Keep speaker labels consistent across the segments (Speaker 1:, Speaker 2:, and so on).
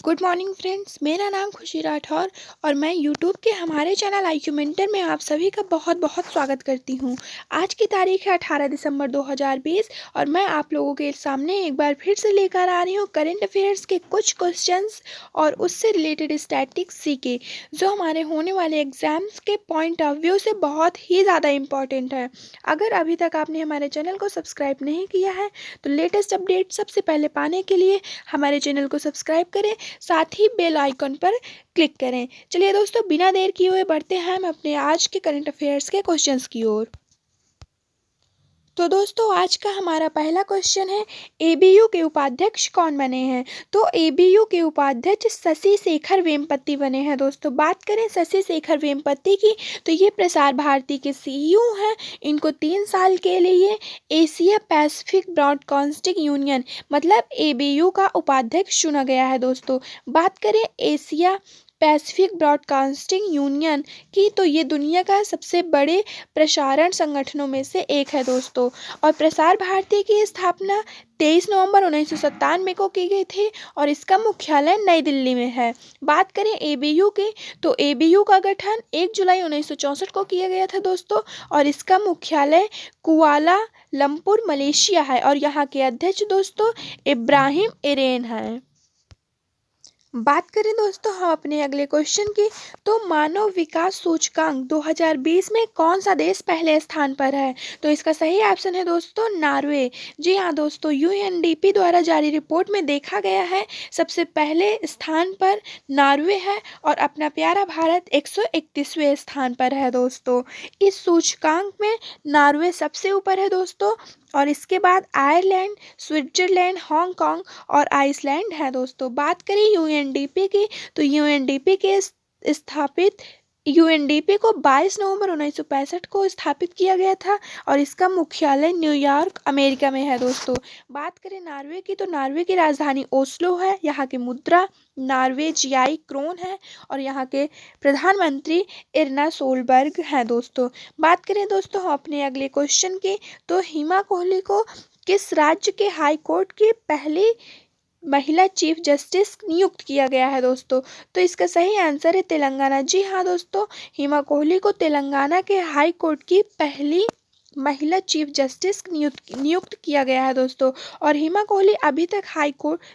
Speaker 1: Good morning friends, मेरा नाम खुशी राठौर और मैं यूट्यूब के हमारे चैनल IQ मेंटर में आप सभी का बहुत बहुत स्वागत करती हूँ। आज की तारीख है 18 दिसंबर 2020 और मैं आप लोगों के सामने एक बार फिर से लेकर आ रही हूँ करंट अफेयर्स के कुछ क्वेश्चंस और उससे रिलेटेड स्टैटिक्स के जो हमारे होने वाले एग्जाम्स के पॉइंट ऑफ व्यू से बहुत ही ज़्यादा इम्पॉर्टेंट है। अगर अभी तक आपने हमारे चैनल को सब्सक्राइब नहीं किया है तो लेटेस्ट अपडेट सबसे पहले पाने के लिए हमारे चैनल को सब्सक्राइब करें, साथ ही बेल आइकन पर क्लिक करें। चलिए दोस्तों, बिना देर किए हुए बढ़ते हैं हम अपने आज के करंट अफेयर्स के क्वेश्चंस की ओर। तो दोस्तों, आज का हमारा पहला क्वेश्चन है, एबीयू के उपाध्यक्ष कौन बने हैं? तो एबीयू के उपाध्यक्ष शशि शेखर वेम्पति बने हैं। दोस्तों, बात करें शशि शेखर वेम्पति की तो ये प्रसार भारती के CEO हैं। इनको 3 साल के लिए एशिया पैसिफिक ब्रॉडकास्टिंग यूनियन मतलब एबीयू का उपाध्यक्ष चुना गया है। दोस्तों, बात करें एशिया पैसिफिक ब्रॉडकास्टिंग यूनियन की तो ये दुनिया का सबसे बड़े प्रसारण संगठनों में से एक है। दोस्तों, और प्रसार भारती की स्थापना 23 नवंबर 1997 को की गई थी और इसका मुख्यालय नई दिल्ली में है। बात करें एबीयू की तो एबीयू का गठन 1 जुलाई 1964 को किया गया था। दोस्तों, और इसका मुख्यालय कुआला लंपुर मलेशिया है और यहाँ के अध्यक्ष दोस्तों इब्राहिम इरेन है। बात करें दोस्तों हम अपने अगले क्वेश्चन की तो मानव विकास सूचकांक 2020 में कौन सा देश पहले स्थान पर है? तो इसका सही ऑप्शन है दोस्तों नॉर्वे। जी हाँ दोस्तों, यूएनडीपी द्वारा जारी रिपोर्ट में देखा गया है सबसे पहले स्थान पर नॉर्वे है और अपना प्यारा भारत 131वें स्थान पर है। दोस्तों, इस सूचकांक में नॉर्वे सबसे ऊपर है दोस्तों और इसके बाद आयरलैंड, स्विट्जरलैंड, हांगकांग और आइसलैंड है। दोस्तों, बात करें यूएनडीपी की तो यूएनडीपी को 22 नवंबर 1965 को स्थापित किया गया था और इसका मुख्यालय न्यूयॉर्क अमेरिका में है। दोस्तों, बात करें नॉर्वे की तो नॉर्वे की राजधानी ओस्लो है। यहाँ की मुद्रा नॉर्वेजियाई क्रोन है और यहाँ के प्रधानमंत्री इरना सोलबर्ग हैं। दोस्तों, बात करें दोस्तों हम अपने अगले क्वेश्चन की तो हिमा कोहली को किस राज्य के हाई कोर्ट की पहली महिला चीफ जस्टिस नियुक्त किया गया है? दोस्तों, तो इसका सही आंसर है तेलंगाना। जी हाँ दोस्तों, हिमा कोहली को तेलंगाना के हाई कोर्ट की पहली महिला चीफ जस्टिस नियुक्त किया गया है। दोस्तों, और हिमा कोहली अभी तक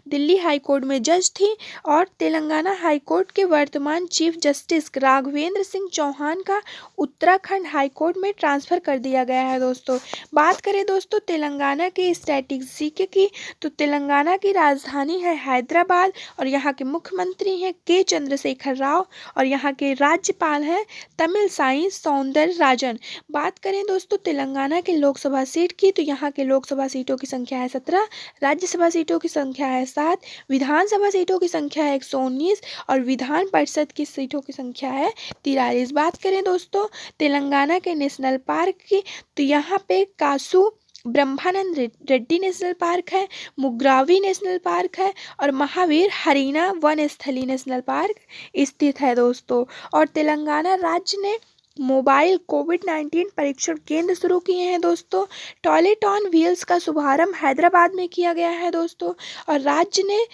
Speaker 1: दिल्ली हाई कोर्ट में जज थी और तेलंगाना हाई कोर्ट के वर्तमान चीफ जस्टिस राघवेंद्र सिंह चौहान का उत्तराखंड हाई कोर्ट में ट्रांसफ़र कर दिया गया है। दोस्तों, बात करें दोस्तों तेलंगाना के स्टैटिस्टिक्स की तो तेलंगाना की राजधानी है हैदराबाद और यहाँ के मुख्यमंत्री हैं के चंद्रशेखर राव और यहाँ के राज्यपाल हैं तमिलसाई सौंदरराजन। बात करें दोस्तों तेलंगाना के लोकसभा सीट की तो यहाँ के लोकसभा सीटों की संख्या है 17, राज्यसभा सीटों की संख्या है 7, विधानसभा सीटों की संख्या है 119 और विधान परिषद की सीटों की संख्या है 43। बात करें दोस्तों तेलंगाना के नेशनल पार्क की तो यहाँ पे कासू ब्रह्मानंद रेड्डी नेशनल पार्क है, मुग्रावी नेशनल पार्क है और महावीर हरीना वन स्थली नेशनल पार्क स्थित है। दोस्तों, और तेलंगाना राज्य ने मोबाइल कोविड-19 परीक्षण केंद्र शुरू किए हैं। दोस्तों, टॉयलेट ऑन व्हील्स का शुभारंभ हैदराबाद में किया गया है। दोस्तों, और राज्य ने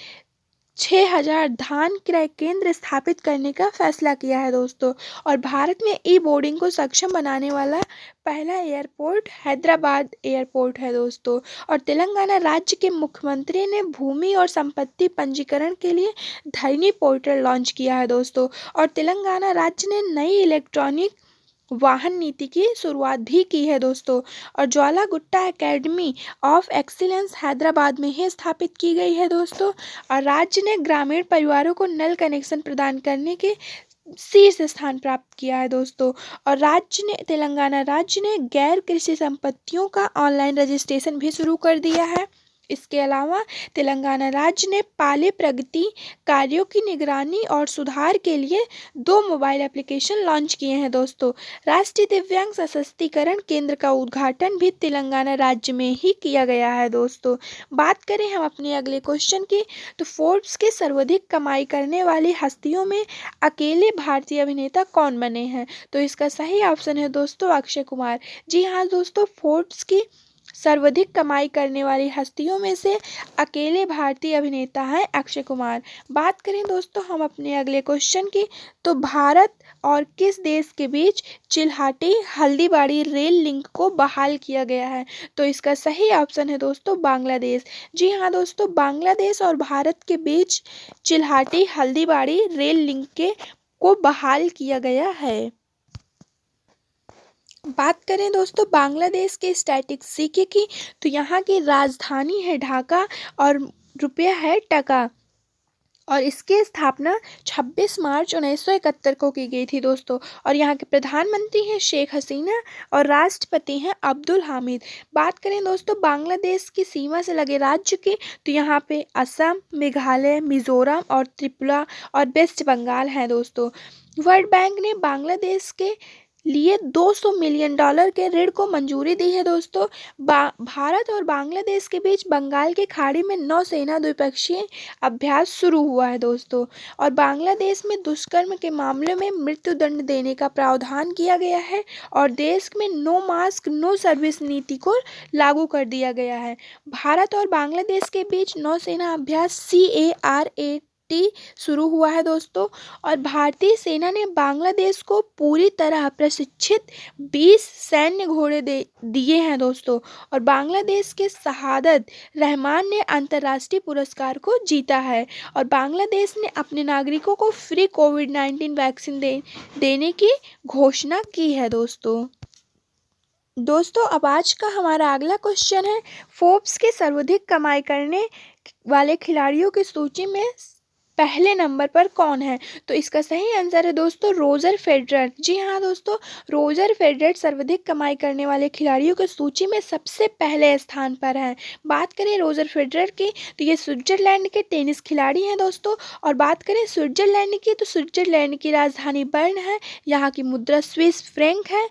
Speaker 1: 6000 धान क्रय केंद्र स्थापित करने का फैसला किया है। दोस्तों, और भारत में ई बोर्डिंग को सक्षम बनाने वाला पहला एयरपोर्ट हैदराबाद एयरपोर्ट है। दोस्तों, और तेलंगाना राज्य के मुख्यमंत्री ने भूमि और संपत्ति पंजीकरण के लिए धरनी पोर्टल लॉन्च किया है। दोस्तों, और तेलंगाना राज्य ने नई इलेक्ट्रॉनिक वाहन नीति की शुरुआत भी की है। दोस्तों, और Jwala Gutta academy of excellence Hyderabad में ही स्थापित की गई है। दोस्तों, और राज्य ने ग्रामीण परिवारों को नल कनेक्शन प्रदान करने के शीर्ष स्थान प्राप्त किया है। दोस्तों, और तेलंगाना राज्य ने गैर कृषि संपत्तियों का ऑनलाइन रजिस्ट्रेशन भी शुरू कर दिया है। इसके अलावा तेलंगाना राज्य ने पाले प्रगति कार्यों की निगरानी और सुधार के लिए 2 मोबाइल एप्लीकेशन लॉन्च किए हैं। दोस्तों, राष्ट्रीय दिव्यांग सशक्तिकरण केंद्र का उद्घाटन भी तेलंगाना राज्य में ही किया गया है। दोस्तों, बात करें हम अपने अगले क्वेश्चन की तो फोर्ब्स के सर्वाधिक कमाई करने वाली हस्तियों में अकेले भारतीय अभिनेता कौन बने हैं? तो इसका सही ऑप्शन है दोस्तों अक्षय कुमार। जी हाँ दोस्तों, फोर्ब्स की सर्वाधिक कमाई करने वाली हस्तियों में से अकेले भारतीय अभिनेता हैं अक्षय कुमार। बात करें दोस्तों हम अपने अगले क्वेश्चन की, तो भारत और किस देश के बीच चिल्हाटी हल्दीबाड़ी रेल लिंक को बहाल किया गया है? तो इसका सही ऑप्शन है दोस्तों बांग्लादेश। जी हाँ दोस्तों, बांग्लादेश और भारत के बीच चिल्हाटी हल्दीबाड़ी रेल लिंक को बहाल किया गया है। बात करें दोस्तों बांग्लादेश के स्टैटिस्टिक्स की, तो यहाँ की राजधानी है ढाका और रुपया है टका, और इसकी स्थापना 26 मार्च 1971 को की गई थी दोस्तों। और यहाँ के प्रधानमंत्री हैं शेख हसीना और राष्ट्रपति हैं अब्दुल हामिद। बात करें दोस्तों बांग्लादेश की सीमा से लगे राज्य की, तो यहाँ पे असम, मेघालय, मिजोरम और त्रिपुरा और वेस्ट बंगाल हैं दोस्तों। वर्ल्ड बैंक ने बांग्लादेश के लिए $200 मिलियन के ऋण को मंजूरी दी है दोस्तों। भारत और बांग्लादेश के बीच बंगाल की खाड़ी में नौसेना द्विपक्षीय अभ्यास शुरू हुआ है दोस्तों। और बांग्लादेश में दुष्कर्म के मामले में मृत्युदंड देने का प्रावधान किया गया है, और देश में नो मास्क नो सर्विस नीति को लागू कर दिया गया है। भारत और बांग्लादेश के बीच नौसेना अभ्यास CARAT शुरू हुआ है दोस्तों। और भारतीय सेना ने बांग्लादेश को पूरी तरह प्रशिक्षित 20 सैन्य घोड़े दिए हैं दोस्तों। और बांग्लादेश के शहादत रहमान ने अंतर्राष्ट्रीय पुरस्कार को जीता है। और बांग्लादेश ने अपने नागरिकों को फ्री कोविड-19 वैक्सीन देने की घोषणा की है दोस्तों। अब आज का हमारा अगला क्वेश्चन है, फोर्ब्स के सर्वाधिक कमाई करने वाले खिलाड़ियों की सूची में पहले नंबर पर कौन है? तो इसका सही आंसर है दोस्तों रोजर फेडरर। जी हाँ दोस्तों, रोजर फेडरर सर्वाधिक कमाई करने वाले खिलाड़ियों की सूची में सबसे पहले स्थान पर हैं। बात करें रोजर फेडरर की, तो ये स्विट्जरलैंड के टेनिस खिलाड़ी हैं दोस्तों। और बात करें स्विट्जरलैंड की, तो स्विट्जरलैंड की राजधानी बर्न है, यहाँ की मुद्रा स्विस फ्रैंक है।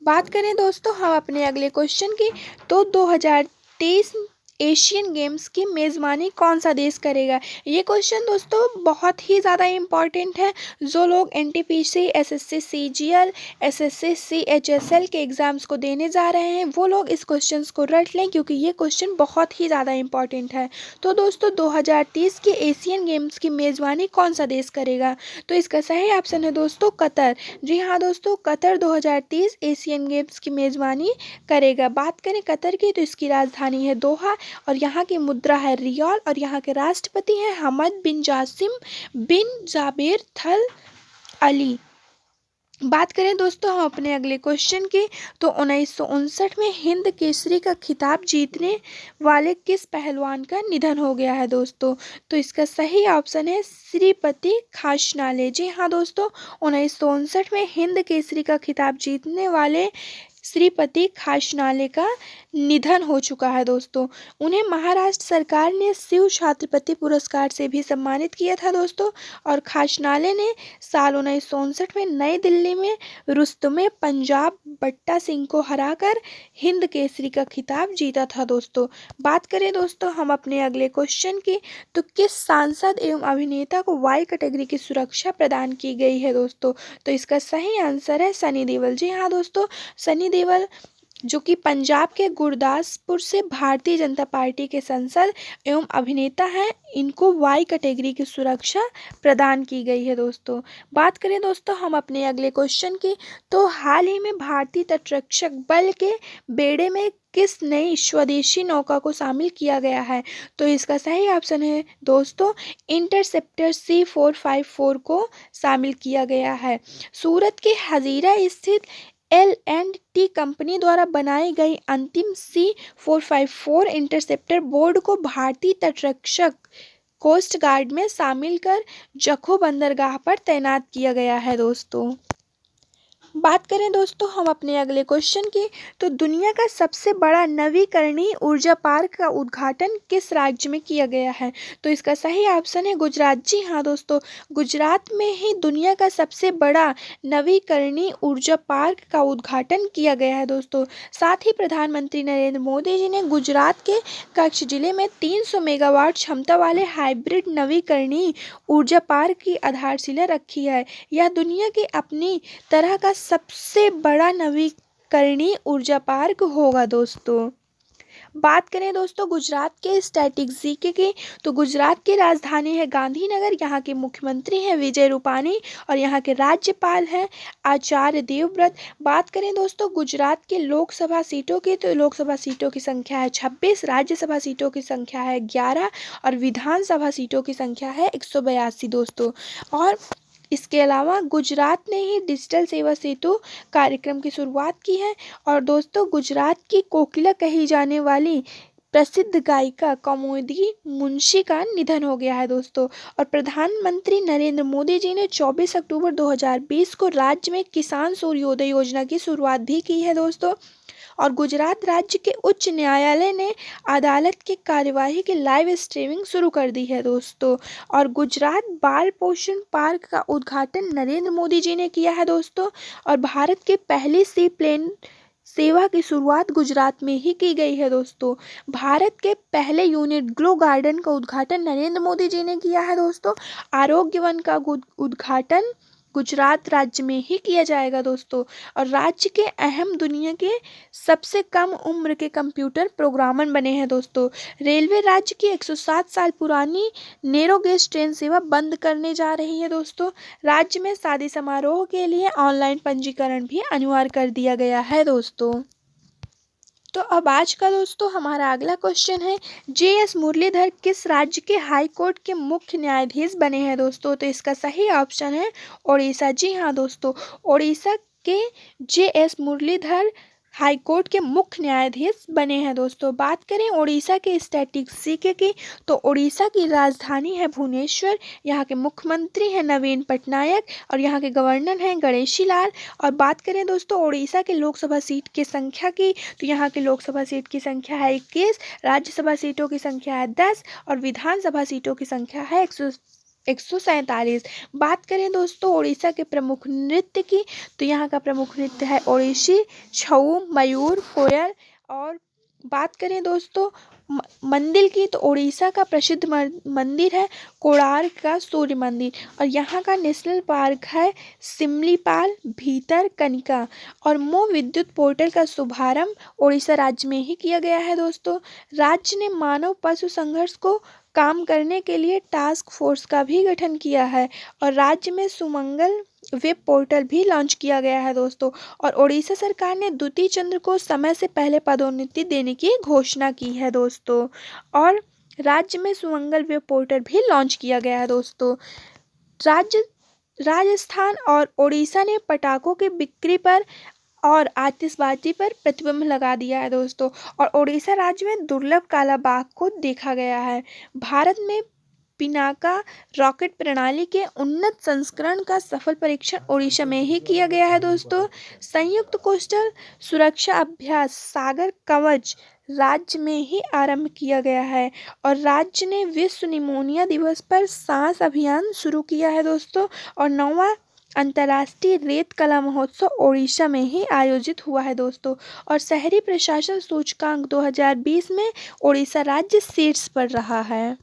Speaker 1: बात करें दोस्तों हम अपने अगले क्वेश्चन की, तो 2023 एशियन गेम्स की मेज़बानी कौन सा देश करेगा? ये क्वेश्चन दोस्तों बहुत ही ज़्यादा इम्पॉर्टेंट है। जो लोग NTPC, SSC CGL, SSC CHSL के एग्ज़ाम्स को देने जा रहे हैं वो लोग इस क्वेश्चन को रट लें, क्योंकि ये क्वेश्चन बहुत ही ज़्यादा इम्पॉर्टेंट है। तो दोस्तों 2030 के एशियन गेम्स की मेज़बानी कौन सा देश करेगा? तो इसका सही ऑप्शन है दोस्तों कतर। जी हाँ दोस्तों, कतर 2030 एशियन गेम्स की मेज़बानी करेगा। बात करें कतर की, तो इसकी राजधानी है दोहा, और यहाँ की मुद्रा है रियाल, और यहाँ के राष्ट्रपति हैं हमद बिन जासिम बिन जाबेर थल अली। बात करें दोस्तों हम अपने अगले क्वेश्चन की, तो 1959 में हिंद केसरी का खिताब जीतने वाले किस पहलवान का निधन हो गया है दोस्तों? तो इसका सही ऑप्शन है श्रीपति खाचनाले। जी हाँ दोस्तों, 1959 में हिंद केसरी का खिताब जीतने वाले श्रीपति खाचनाले का निधन हो चुका है दोस्तों। उन्हें महाराष्ट्र सरकार ने शिव छत्रपति पुरस्कार से भी सम्मानित किया था दोस्तों। और खाचनाले ने साल 1959 में नई दिल्ली में रुस्तमे पंजाब बट्टा सिंह को हराकर हिंद केसरी का खिताब जीता था दोस्तों। बात करें दोस्तों हम अपने अगले क्वेश्चन की, तो किस सांसद एवं अभिनेता को वाई कैटेगरी की सुरक्षा प्रदान की गई है दोस्तों? तो इसका सही आंसर है सनी देओल। जी हाँ दोस्तों, सनी देओल जो कि पंजाब के गुरदासपुर से भारतीय जनता पार्टी के सांसद एवं अभिनेता हैं, इनको वाई कैटेगरी की सुरक्षा प्रदान की गई है दोस्तों। बात करें दोस्तों हम अपने अगले क्वेश्चन की, तो हाल ही में भारतीय तटरक्षक बल के बेड़े में किस नई स्वदेशी नौका को शामिल किया गया है? तो इसका सही ऑप्शन है दोस्तों इंटरसेप्टर C454 को शामिल किया गया है। सूरत के हजीरा स्थित L&T कंपनी द्वारा बनाई गई अंतिम C454 इंटरसेप्टर बोर्ड को भारतीय तटरक्षक कोस्ट गार्ड में शामिल कर जखौ बंदरगाह पर तैनात किया गया है दोस्तों। बात करें दोस्तों हम अपने अगले क्वेश्चन की, तो दुनिया का सबसे बड़ा नवीकरणीय ऊर्जा पार्क का उद्घाटन किस राज्य में किया गया है? तो इसका सही ऑप्शन है गुजरात। जी हाँ दोस्तों, गुजरात में ही दुनिया का सबसे बड़ा नवीकरणीय ऊर्जा पार्क का उद्घाटन किया गया है दोस्तों। साथ ही प्रधानमंत्री नरेंद्र मोदी जी ने गुजरात के कच्छ जिले में 300 मेगावाट क्षमता वाले हाइब्रिड नवीकरणीय ऊर्जा पार्क की आधारशिला रखी है। यह दुनिया की अपनी तरह का सबसे बड़ा नवीकरणीय ऊर्जा पार्क होगा दोस्तों। बात करें दोस्तों गुजरात के स्टैटिस्टिक्स की, तो गुजरात की राजधानी है गांधीनगर, यहाँ के मुख्यमंत्री हैं विजय रूपाणी और यहाँ के राज्यपाल हैं आचार्य देवव्रत। बात करें दोस्तों गुजरात के लोकसभा सीटों की, तो लोकसभा सीटों की संख्या है 26, राज्यसभा सीटों की संख्या है 11 और विधानसभा सीटों की संख्या है 182 दोस्तों। और इसके अलावा गुजरात ने ही डिजिटल सेवा सेतु कार्यक्रम की शुरुआत की है। और दोस्तों गुजरात की कोकिला कही जाने वाली प्रसिद्ध गायिका कौमुदी मुंशी का निधन हो गया है दोस्तों। और प्रधानमंत्री नरेंद्र मोदी जी ने 24 अक्टूबर 2020 को राज्य में किसान सूर्योदय योजना की शुरुआत भी की है दोस्तों। और गुजरात राज्य के उच्च न्यायालय ने अदालत की कार्यवाही की लाइव स्ट्रीमिंग शुरू कर दी है दोस्तों। और गुजरात बाल पोषण पार्क का उद्घाटन नरेंद्र मोदी जी ने किया है दोस्तों। और भारत की पहली सी प्लेन सेवा की शुरुआत गुजरात में ही की गई है दोस्तों। भारत के पहले यूनिट ग्लो गार्डन का उद्घाटन नरेंद्र मोदी जी ने किया है दोस्तों। आरोग्य वन का उद्घाटन गुजरात राज्य में ही किया जाएगा दोस्तों। और राज्य के अहम दुनिया के सबसे कम उम्र के कंप्यूटर प्रोग्रामर बने हैं दोस्तों। रेलवे राज्य की 107 साल पुरानी नैरो गेज ट्रेन सेवा बंद करने जा रही है दोस्तों। राज्य में शादी समारोह के लिए ऑनलाइन पंजीकरण भी अनिवार्य कर दिया गया है दोस्तों। तो अब आज का दोस्तों हमारा अगला क्वेश्चन है, जे.एस. मुरलीधर किस राज्य के हाई कोर्ट के मुख्य न्यायाधीश बने हैं दोस्तों? तो इसका सही ऑप्शन है ओडिशा। जी हाँ दोस्तों, ओडिशा के जे.एस. मुरलीधर हाई कोर्ट के मुख्य न्यायाधीश बने हैं दोस्तों। बात करें ओडिशा के स्टैटिस्टिक्स की, तो ओडिशा की राजधानी है भुवनेश्वर, यहाँ के मुख्यमंत्री हैं नवीन पटनायक और यहाँ के गवर्नर हैं गणेशी लाल। और बात करें दोस्तों ओडिशा के लोकसभा सीट की संख्या की, तो यहाँ की लोकसभा सीट की संख्या है 21, राज्यसभा सीटों की संख्या है 10 और विधानसभा सीटों की संख्या है 147। बात करें दोस्तों ओडिशा के प्रमुख नृत्य की, तो यहाँ का प्रमुख नृत्य है ओडिसी, छऊ, मयूर, कोयल। और बात करें दोस्तों मंदिर की, तो ओडिशा का प्रसिद्ध मंदिर है कोणार्क का सूर्य मंदिर। और यहाँ का नेशनल पार्क है सिमलीपाल भीतरकनिका। और मो विद्युत पोर्टल का शुभारंभ ओडिशा राज्य में ही किया गया है दोस्तों। राज्य ने मानव पशु संघर्ष को काम करने के लिए टास्क फोर्स का भी गठन किया है। और राज्य में सुमंगल वेब पोर्टल भी लॉन्च किया गया है दोस्तों। और ओडिशा सरकार ने द्वितीय चंद्र को समय से पहले पदोन्नति देने की घोषणा की है दोस्तों। और राज्य में सुमंगल वेब पोर्टल भी लॉन्च किया गया है दोस्तों। राजस्थान और ओडिशा ने पटाखों की बिक्री पर और आतिशबाजी पर प्रतिबंध लगा दिया है दोस्तों। और ओडिशा राज्य में दुर्लभ काला बाघ को देखा गया है। भारत में पिनाका रॉकेट प्रणाली के उन्नत संस्करण का सफल परीक्षण ओडिशा में ही किया गया है दोस्तों। संयुक्त कोस्टल सुरक्षा अभ्यास सागर कवच राज्य में ही आरंभ किया गया है। और राज्य ने विश्व निमोनिया दिवस पर सांस अभियान शुरू किया है दोस्तों। और 9वां अंतर्राष्ट्रीय रेत कला महोत्सव ओडिशा में ही आयोजित हुआ है दोस्तों। और शहरी प्रशासन सूचकांक 2020 में ओडिशा राज्य शीर्ष पर रहा है।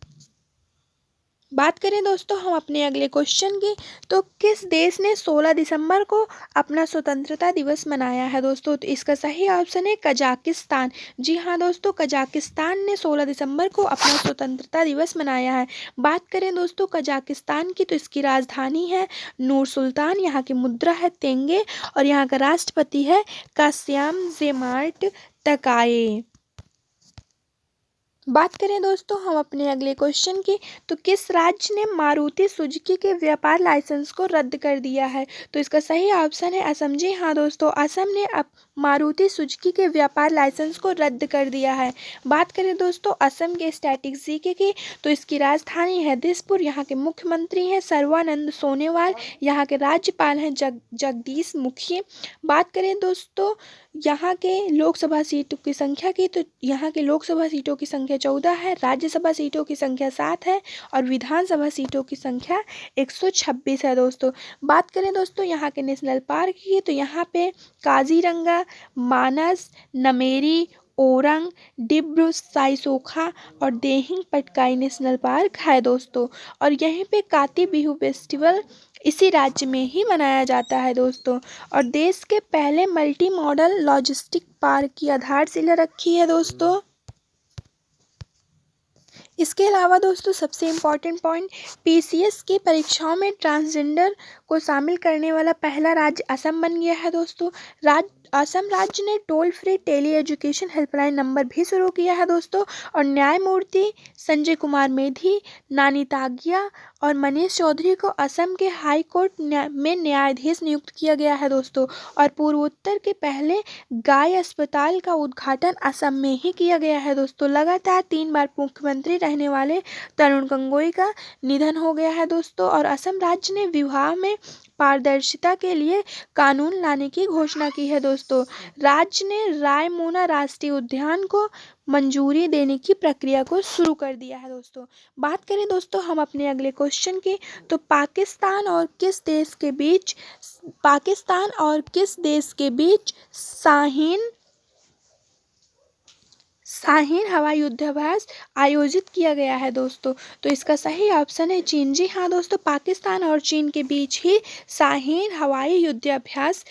Speaker 1: बात करें दोस्तों हम अपने अगले क्वेश्चन की, तो किस देश ने 16 दिसंबर को अपना स्वतंत्रता दिवस मनाया है दोस्तों? तो इसका सही ऑप्शन है कजाकिस्तान। जी हाँ दोस्तों, कजाकिस्तान ने 16 दिसंबर को अपना स्वतंत्रता दिवस मनाया है। बात करें दोस्तों कजाकिस्तान की, तो इसकी राजधानी है नूर सुल्तान, यहाँ की मुद्रा है तेंगे और यहाँ का राष्ट्रपति है कास्याम ज़ेमार्ट तकाये। बात करें दोस्तों हम अपने अगले क्वेश्चन की, तो किस राज्य ने मारुति सुजुकी के व्यापार लाइसेंस को रद्द कर दिया है? तो इसका सही ऑप्शन है असम। जी हाँ दोस्तों, असम ने अब मारुति सुजुकी के व्यापार लाइसेंस को रद्द कर दिया है। बात करें दोस्तों असम के स्टैटिस्टिक्स की, तो इसकी राजधानी है दिसपुर, यहाँ के मुख्यमंत्री हैं सर्बानंद सोनोवाल, यहाँ के राज्यपाल हैं जगदीश मुखी। बात करें दोस्तों यहाँ के लोकसभा सीटों की संख्या की, तो यहाँ के लोकसभा सीटों की संख्या 14 है, राज्यसभा सीटों की संख्या 7 है और विधानसभा सीटों की संख्या 126 है दोस्तों। बात करें दोस्तों यहाँ के नेशनल पार्क की, तो यहाँ पे काजीरंगा, मानस, नमेरी, ओरंग, डिब्रू साइखोवा और देहिंग पटकाई नेशनल पार्क है दोस्तों। और यहीं पे काती बिहू फेस्टिवल इसी राज्य में ही मनाया जाता है दोस्तों। और देश के पहले मल्टी मॉडल लॉजिस्टिक पार्क की आधारशिला रखी है दोस्तों। इसके अलावा दोस्तों सबसे इम्पॉर्टेंट पॉइंट, पीसीएस की परीक्षाओं में ट्रांसजेंडर को शामिल करने वाला पहला राज्य असम बन गया है दोस्तों। असम राज्य ने toll free tele education helpline number भी शुरू किया है दोस्तों। और न्यायमूर्ति संजय कुमार मेधी, नानी तागिया और मनीष चौधरी को असम के हाई कोर्ट में न्यायाधीश नियुक्त किया गया है दोस्तों। और पूर्वोत्तर के पहले गाय अस्पताल का उद्घाटन असम में ही किया गया है दोस्तों। लगातार 3 बार मुख्यमंत्री रहने वाले तरुण गोगोई का निधन हो गया है दोस्तों। और असम राज्य ने विवाह में पारदर्शिता के लिए कानून लाने की घोषणा की है दोस्तों। राज्य ने रायमोना राष्ट्रीय उद्यान को मंजूरी देने की प्रक्रिया को शुरू कर दिया है दोस्तों। बात करें दोस्तों हम अपने अगले क्वेश्चन की, तो पाकिस्तान और किस देश के बीच शाहीन हवाई युद्धाभ्यास आयोजित किया गया है दोस्तों। तो इसका सही ऑप्शन है चीन। जी हाँ दोस्तों, पाकिस्तान और चीन के बीच ही शाहीन हवाई युद्धाभ्यास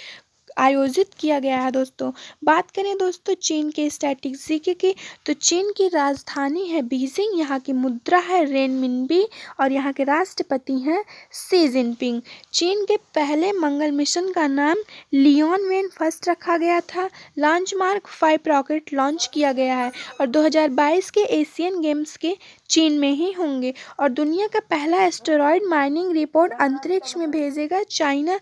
Speaker 1: आयोजित किया गया है दोस्तों। बात करें दोस्तों चीन के स्ट्रैटेजी की, तो चीन की राजधानी है बीजिंग, यहाँ की मुद्रा है रेनमिनबी और यहाँ के राष्ट्रपति हैं शी जिनपिंग। चीन के पहले मंगल मिशन का नाम लियोन वेन फर्स्ट रखा गया था। लॉन्च मार्क 5 रॉकेट लॉन्च किया गया है और 2022 के एशियन गेम्स के चीन में ही होंगे। और दुनिया का पहला एस्टेरॉयड माइनिंग रिपोर्ट अंतरिक्ष में भेजेगा चाइना।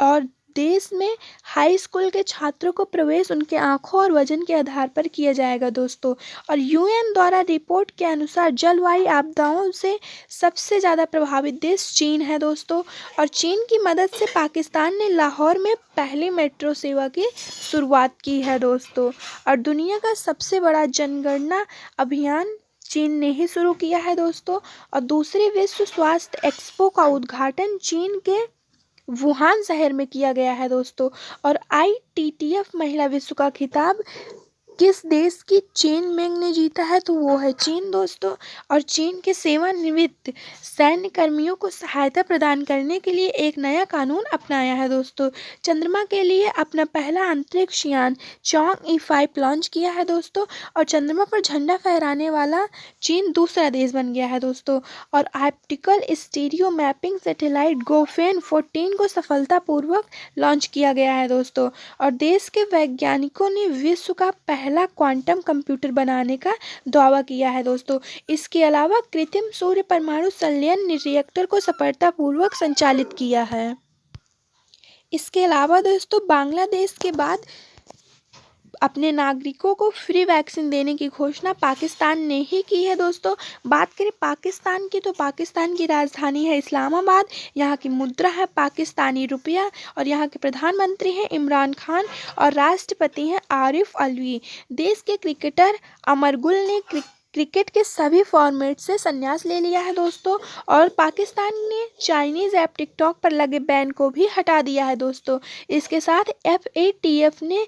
Speaker 1: और देश में हाई स्कूल के छात्रों को प्रवेश उनके आंखों और वजन के आधार पर किया जाएगा दोस्तों। और यूएन द्वारा रिपोर्ट के अनुसार जलवायु आपदाओं से सबसे ज़्यादा प्रभावित देश चीन है दोस्तों। और चीन की मदद से पाकिस्तान ने लाहौर में पहली मेट्रो सेवा की शुरुआत की है दोस्तों। और दुनिया का सबसे बड़ा जनगणना अभियान चीन ने ही शुरू किया है दोस्तों। और दूसरे विश्व स्वास्थ्य एक्सपो का उद्घाटन चीन के वुहान शहर में किया गया है दोस्तों। और आईटीटीएफ महिला विश्व का खिताब किस देश की चेन मेंग ने जीता है, तो वो है चीन दोस्तों। और चीन के सेवानिवृत्त सैन्य कर्मियों को सहायता प्रदान करने के लिए एक नया कानून अपनाया है दोस्तों। चंद्रमा के लिए अपना पहला अंतरिक्ष यान चॉन्ग-ई5 लॉन्च किया है दोस्तों। और चंद्रमा पर झंडा फहराने वाला चीन दूसरा देश बन गया है दोस्तों। और ऑप्टिकल स्टीरियो मैपिंग सैटेलाइट गोफेन 14 को सफलतापूर्वक लॉन्च किया गया है दोस्तों। और देश के वैज्ञानिकों ने विश्व का पहला क्वांटम कंप्यूटर बनाने का दावा किया है दोस्तों। इसके अलावा कृत्रिम सूर्य परमाणु संलयन रिएक्टर को सफलतापूर्वक संचालित किया है। इसके अलावा दोस्तों बांग्लादेश के बाद अपने नागरिकों को फ्री वैक्सीन देने की घोषणा पाकिस्तान ने ही की है दोस्तों। बात करें पाकिस्तान की, तो पाकिस्तान की राजधानी है इस्लामाबाद, यहाँ की मुद्रा है पाकिस्तानी रुपया और यहाँ के प्रधानमंत्री हैं इमरान खान और राष्ट्रपति हैं आरिफ अलवी। देश के क्रिकेटर अमर गुल ने क्रिकेट के सभी फॉर्मेट से संन्यास ले लिया है दोस्तों। और पाकिस्तान ने चाइनीज़ ऐप टिकटॉक पर लगे बैन को भी हटा दिया है दोस्तों। इसके साथ FATF ने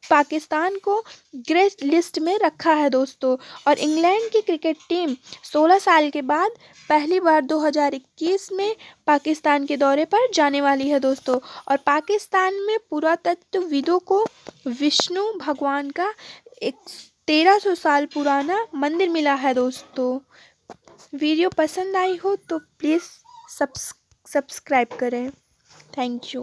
Speaker 1: पाकिस्तान को ग्रे लिस्ट में रखा है दोस्तों। और इंग्लैंड की क्रिकेट टीम 16 साल के बाद पहली बार 2021 में पाकिस्तान के दौरे पर जाने वाली है दोस्तों। और पाकिस्तान में पुरातत्वविदों को विष्णु भगवान का एक 1300 साल पुराना मंदिर मिला है दोस्तों। वीडियो पसंद आई हो तो प्लीज़ सब्सक्राइब करें। Thank you.